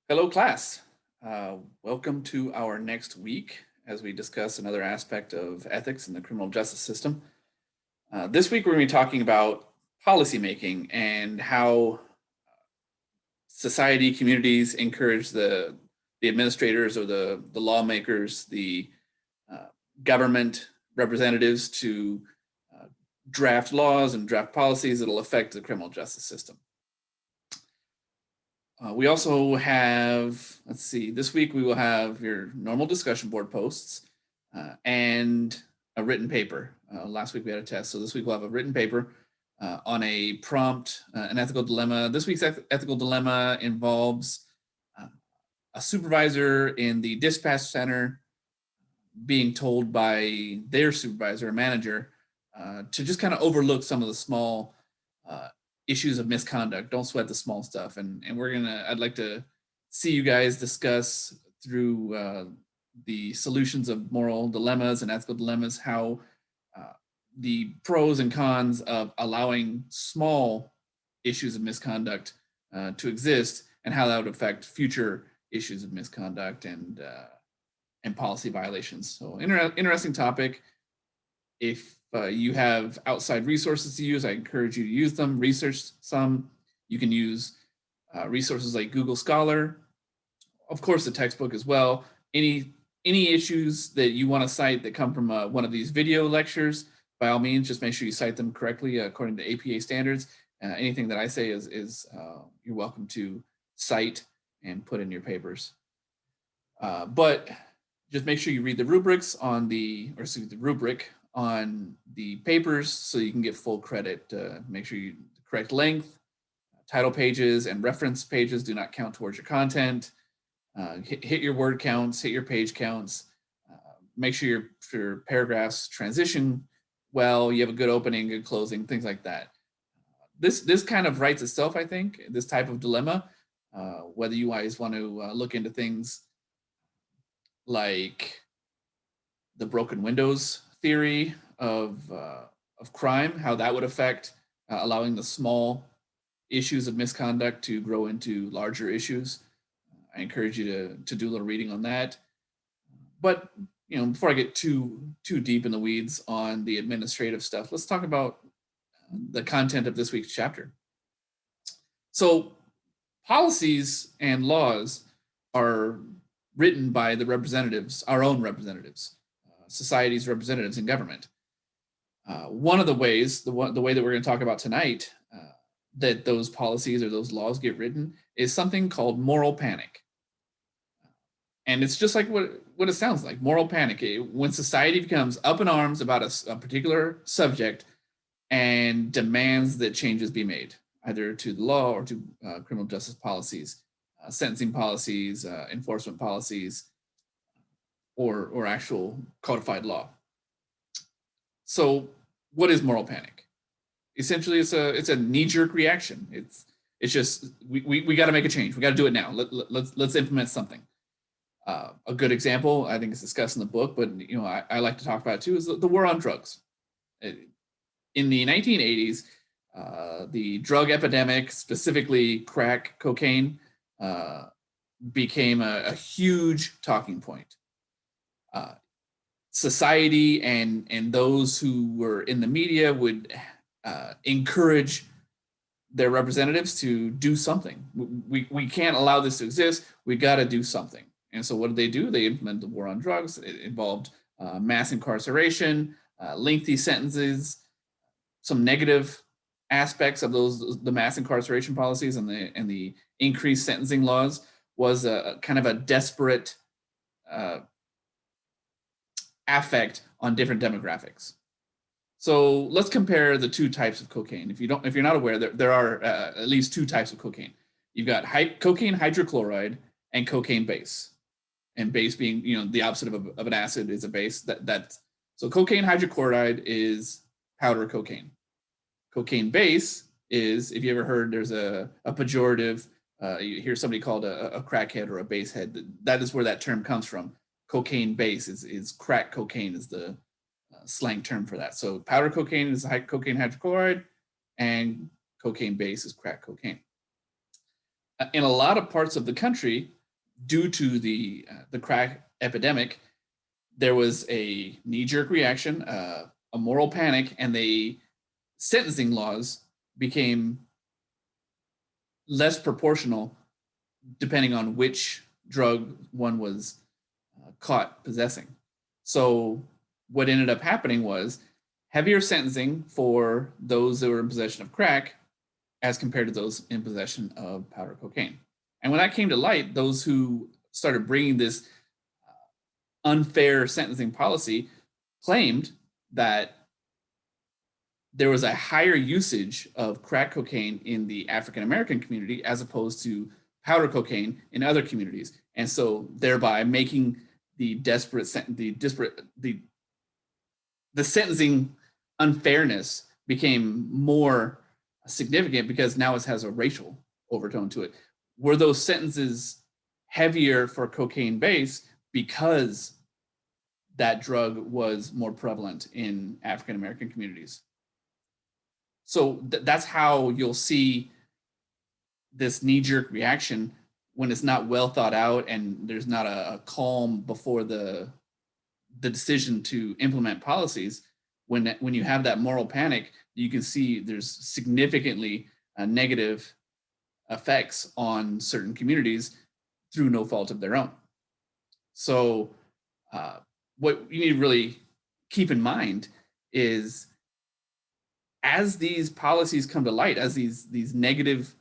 Hello, class. Welcome to our next week as we discuss another aspect of ethics in the criminal justice system. This week, we're going to be talking about policymaking and how society, communities encourage the administrators or the lawmakers, the uh, government representatives to uh, draft laws and draft policies that will affect the criminal justice system. We also have, let's see, this week we will have your normal discussion board posts and a written paper. Last week we had a test, so this week we'll have a written paper on a prompt, an ethical dilemma. This week's ethical dilemma involves uh, a supervisor in the dispatch center being told by their supervisor or manager to just kind of overlook some of the small uh, issues of misconduct. Don't sweat the small stuff. And I'd like to see you guys discuss through the solutions of moral dilemmas and ethical dilemmas, how uh, the pros and cons of allowing small issues of misconduct to exist and how that would affect future issues of misconduct and policy violations. So interesting topic. If you have outside resources to use, I encourage you to use them, research some. You can use resources like Google Scholar, of course, the textbook as well. Any issues that you want to cite that come from one of these video lectures, by all means, just make sure you cite them correctly according to APA standards. Anything that I say is you're welcome to cite and put in your papers. But just make sure you read the rubrics on the rubric on the papers so you can get full credit. Make sure you the correct length, title pages, and reference pages do not count towards your content. Hit your word counts, hit your page counts. Make sure your paragraphs transition well. You have a good opening, good closing, things like that. This kind of writes itself, I think. This type of dilemma, whether you guys want to look into things like the broken windows theory of crime, how that would affect allowing the small issues of misconduct to grow into larger issues. I encourage you to do a little reading on that. But before I get too deep in the weeds on the administrative stuff, let's talk about the content of this week's chapter. So policies and laws are written by the representatives, our own representatives, society's representatives in government. One of the ways, the way that we're going to talk about tonight, that those policies or those laws get written is something called moral panic. And it's just like what it sounds like, moral panic. When society becomes up in arms about a particular subject and demands that changes be made, either to the law or to criminal justice policies, sentencing policies, enforcement policies, or actual codified law. So what is moral panic? Essentially, it's a knee-jerk reaction. It's just we got to make a change. We got to do it now. Let's implement something. A good example, I think it's discussed in the book, but I like to talk about it too, is the war on drugs. In the 1980s, the drug epidemic, specifically crack cocaine, became a huge talking point. Society and those who were in the media would encourage their representatives to do something. We can't allow this to exist. We got to do something. And so what did they do? They implemented the war on drugs. It involved mass incarceration, lengthy sentences, some negative aspects of the mass incarceration policies and the increased sentencing laws was a kind of a desperate affect on different demographics. So let's compare the two types of cocaine. If you're not aware, there are at least two types of cocaine. You've got cocaine hydrochloride and cocaine base, and base being the opposite of an acid is a base. So cocaine hydrochloride is powder cocaine. Cocaine base is, if you ever heard, there's a pejorative. You hear somebody called a crackhead or a basehead. That is where that term comes from. Cocaine base is crack cocaine is the slang term for that. So powder cocaine is cocaine hydrochloride, and cocaine base is crack cocaine. In a lot of parts of the country, due to the crack epidemic, there was a knee-jerk reaction, a moral panic, and the sentencing laws became less proportional depending on which drug one was caught possessing. So what ended up happening was heavier sentencing for those that were in possession of crack as compared to those in possession of powder cocaine. And when that came to light, those who started bringing this unfair sentencing policy claimed that there was a higher usage of crack cocaine in the African American community as opposed to powder cocaine in other communities, and so thereby making the sentencing unfairness became more significant because now it has a racial overtone to it. Were those sentences heavier for cocaine base because that drug was more prevalent in African American communities? So that's how you'll see this knee-jerk reaction when it's not well thought out and there's not a calm before the decision to implement policies. When you have that moral panic, you can see there's significantly negative effects on certain communities through no fault of their own. So what you need to really keep in mind is, as these policies come to light, as these negative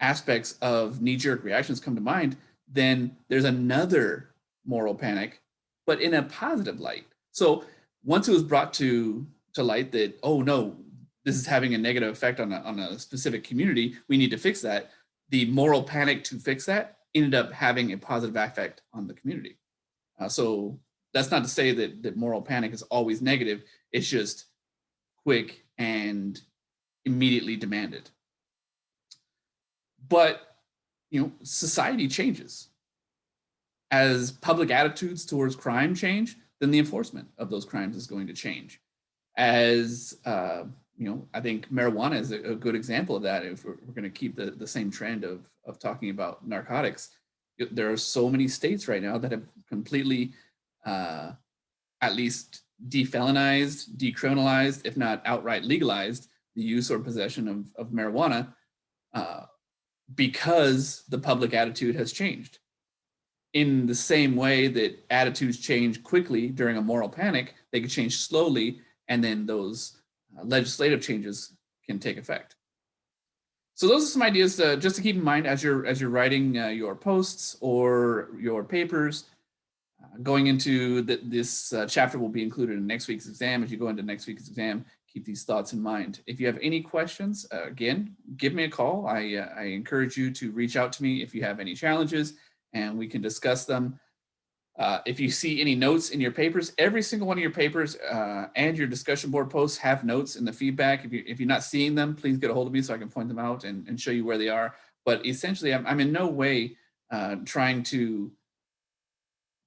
aspects of knee-jerk reactions come to mind, then there's another moral panic, but in a positive light. So once it was brought to light that, oh no, this is having a negative effect on a specific community, we need to fix that, the moral panic to fix that ended up having a positive effect on the community. So that's not to say that moral panic is always negative. It's just quick and immediately demanded. But society changes. As public attitudes towards crime change, then the enforcement of those crimes is going to change. As I think marijuana is a good example of that. If we're going to keep the same trend of talking about narcotics, there are so many states right now that have completely, at least defelonized, decriminalized, if not outright legalized, the use or possession of marijuana because the public attitude has changed. In the same way that attitudes change quickly during a moral panic, they can change slowly, and then those legislative changes can take effect. So those are some ideas just to keep in mind as you're writing your posts or your papers. Going into this chapter will be included in next week's exam. As you go into next week's exam, keep these thoughts in mind. If you have any questions, again, give me a call. I encourage you to reach out to me if you have any challenges, and we can discuss them. If you see any notes in your papers, every single one of your papers and your discussion board posts have notes in the feedback. If you're not seeing them, please get a hold of me so I can point them out and show you where they are. But essentially, I'm in no way trying to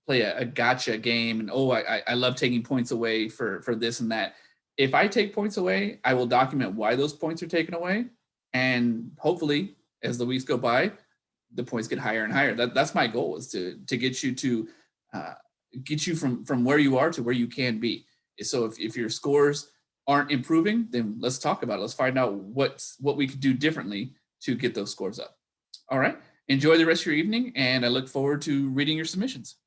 play a gotcha game and, oh, I love taking points away for this and that. If I take points away, I will document why those points are taken away. And hopefully, as the weeks go by, the points get higher and higher. That's my goal, is to get you to get you from where you are to where you can be. So if your scores aren't improving, then let's talk about it. Let's find out what we could do differently to get those scores up. All right. Enjoy the rest of your evening, and I look forward to reading your submissions.